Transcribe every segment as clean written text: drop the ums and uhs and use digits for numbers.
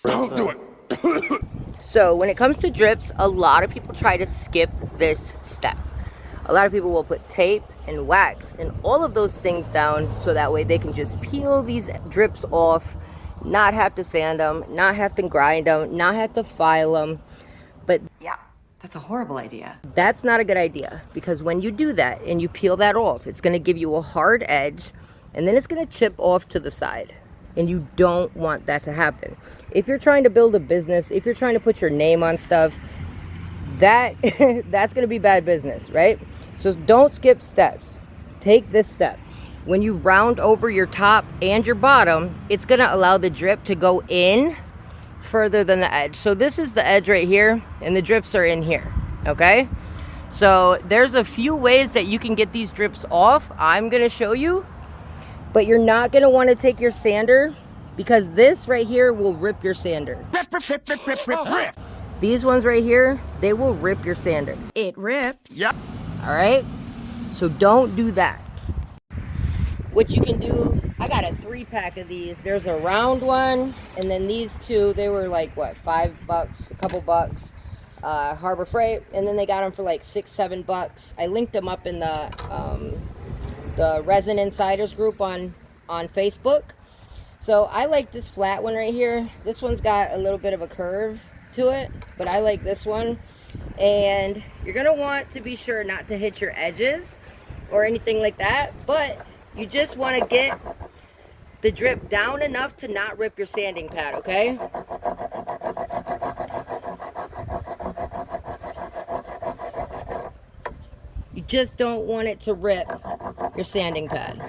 Don't do it. So when it comes to drips, a lot of people try to skip this step. A lot of people will put tape and wax and all of those things down so that way they can just peel these drips off, not have to sand them, not have to grind them, not have to file them. But Yeah, that's a horrible idea. that's not a good idea, because when you do that and you peel that off, it's going to give you a hard edge and then it's going to chip off to the side. And you don't want that to happen. If you're trying to build a business, if you're trying to put your name on stuff, that's going to be bad business, right? So don't skip steps. Take this step. When you round over your top and your bottom, it's going to allow the drip to go in further than the edge. So this is the edge right here, and the drips are in here, okay? So there's a few ways that you can get these drips off. I'm going to show you, but you're not going to want to take your sander, because this right here will rip your sander. Rip. These ones right here, they will rip your sander. It ripped. Yep. All right? So don't do that. What you can do, I got a 3-pack of these. There's a round one, and then these two, they were like, what, $5, a couple bucks. Harbor Freight, and then they got them for like $6-7. I linked them up in the Resin Insiders group on Facebook. So I like this flat one right here. This one's got a little bit of a curve to it, but I like this one. And you're gonna want to be sure not to hit your edges or anything like that, but you just want to get the drip down enough to not rip your sanding pad, okay? You just don't want it to rip your sanding pad.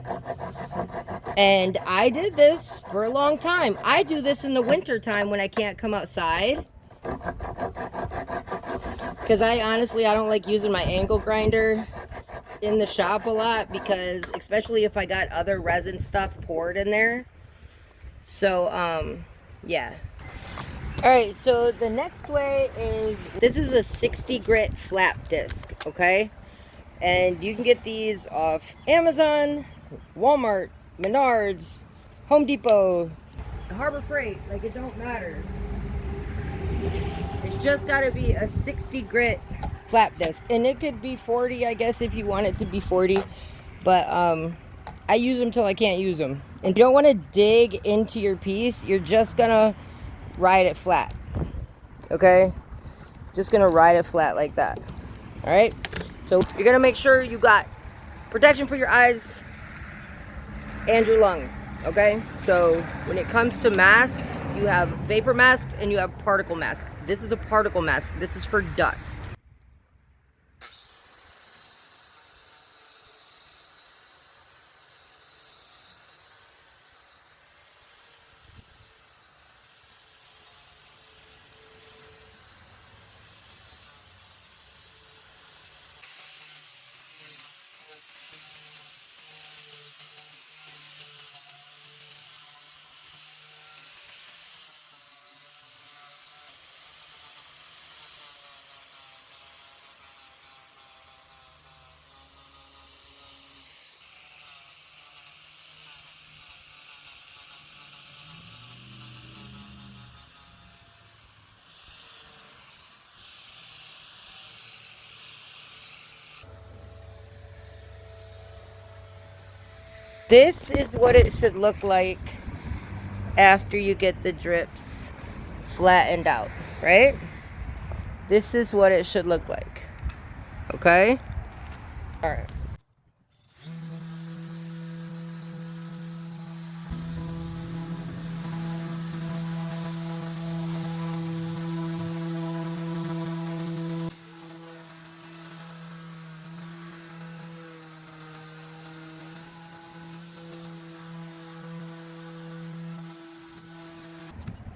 And I did this for a long time. I do this in the winter time when I can't come outside, because I don't like using my angle grinder in the shop a lot, because especially if I got other resin stuff poured in there. So yeah. All right, so the next way is, this is a 60 grit flap disc, okay? And you can get these off Amazon, Walmart, Menards, Home Depot, Harbor Freight, like it don't matter. It's just gotta be a 60 grit flap disc. And it could be 40, I guess, if you want it to be 40. But I use them till I can't use them. And if you don't wanna dig into your piece, you're just gonna ride it flat, okay? Just gonna ride it flat like that, all right? So you're gonna make sure you got protection for your eyes and your lungs, okay? So when it comes to masks, you have vapor masks and you have particle masks. This is a particle mask. This is for dust. This is what it should look like after you get the drips flattened out, right? This is what it should look like, okay? All right.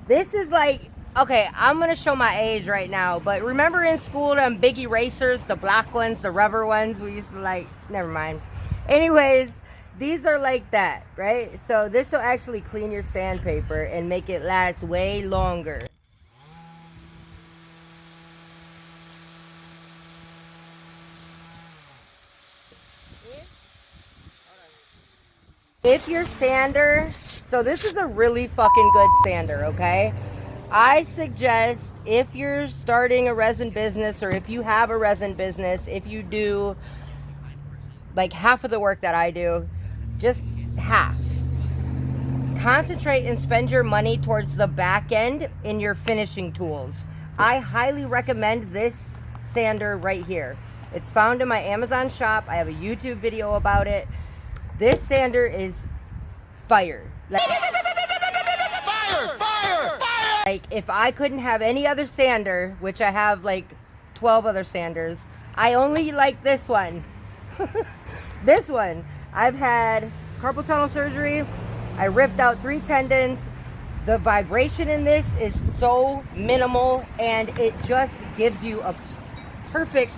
This is like, okay, I'm gonna show my age right now, but remember in school them big erasers, the black ones, the rubber ones, we used to like, never mind. Anyways, these are like that, right? So this will actually clean your sandpaper and make it last way longer. If your sander, so this is a really fucking good sander, okay? I suggest if you're starting a resin business or if you have a resin business, if you do like half of the work that I do, just half. Concentrate and spend your money towards the back end in your finishing tools. I highly recommend this sander right here. It's found in my Amazon shop. I have a YouTube video about it. This sander is fire. Like if I couldn't have any other sander, which I have like 12 other sanders, I only like this one. This one. I've had carpal tunnel surgery. I ripped out 3 tendons. The vibration in this is so minimal and it just gives you a perfect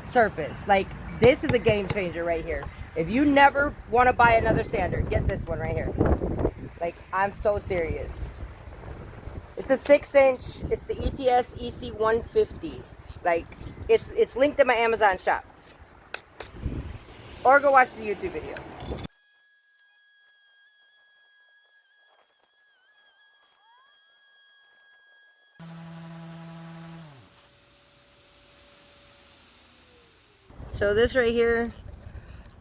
surface. Like this is a game changer right here. If you never want to buy another sander, get this one right here. Like I'm so serious. It's a 6-inch. It's the ETS EC150. Like it's linked in my Amazon shop. Or go watch the YouTube video. So this right here,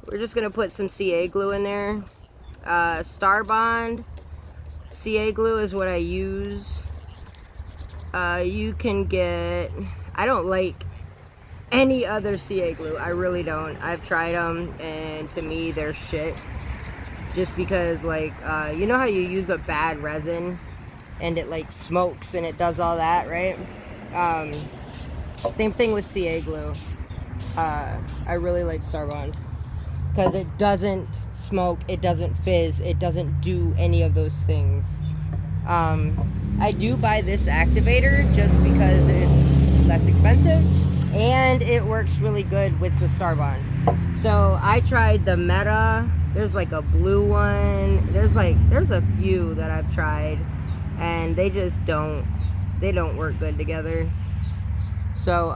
we're just gonna put some CA glue in there. Star Bond CA glue is what I use. You can get, I don't like any other CA glue. I really don't. I've tried them and to me they're shit. Just because like, you know how you use a bad resin and it like smokes and it does all that, right? Same thing with CA glue. I really like Star Bond because it doesn't smoke, it doesn't fizz, it doesn't do any of those things. I do buy this activator just because it's less expensive and it works really good with the Star Bond. So I tried the Meta. There's like a blue one. There's a few that I've tried and they just don't work good together. So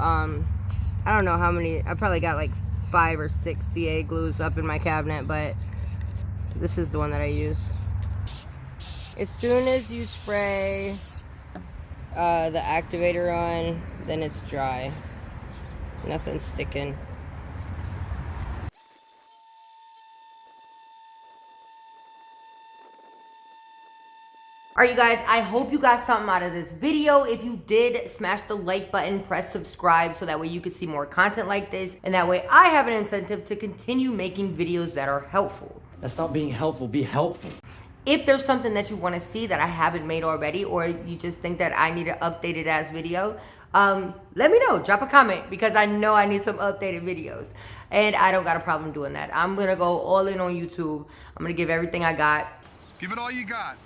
I don't know how many. I probably got like 5 or 6 CA glues up in my cabinet, but this is the one that I use. As soon as you spray the activator on, then it's dry. Nothing's sticking. Alright you guys, I hope you got something out of this video. If you did, smash the like button, press subscribe so that way you can see more content like this, and that way I have an incentive to continue making videos that are helpful. That's not being helpful, be helpful. If there's something that you want to see that I haven't made already, or you just think that I need an updated ass video, let me know. Drop a comment because I know I need some updated videos. And I don't got a problem doing that. I'm going to go all in on YouTube. I'm going to give everything I got. Give it all you got.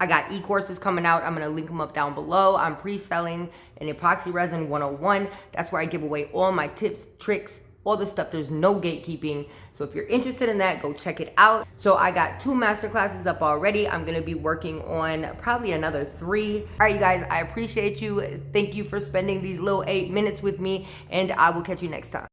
I got e-courses coming out. I'm going to link them up down below. I'm pre-selling an epoxy resin 101. That's where I give away all my tips, tricks, all the stuff. There's no gatekeeping. So if you're interested in that, go check it out. So I got 2 masterclasses up already. I'm going to be working on probably another 3. All right, you guys, I appreciate you. Thank you for spending these little 8 minutes with me, and I will catch you next time.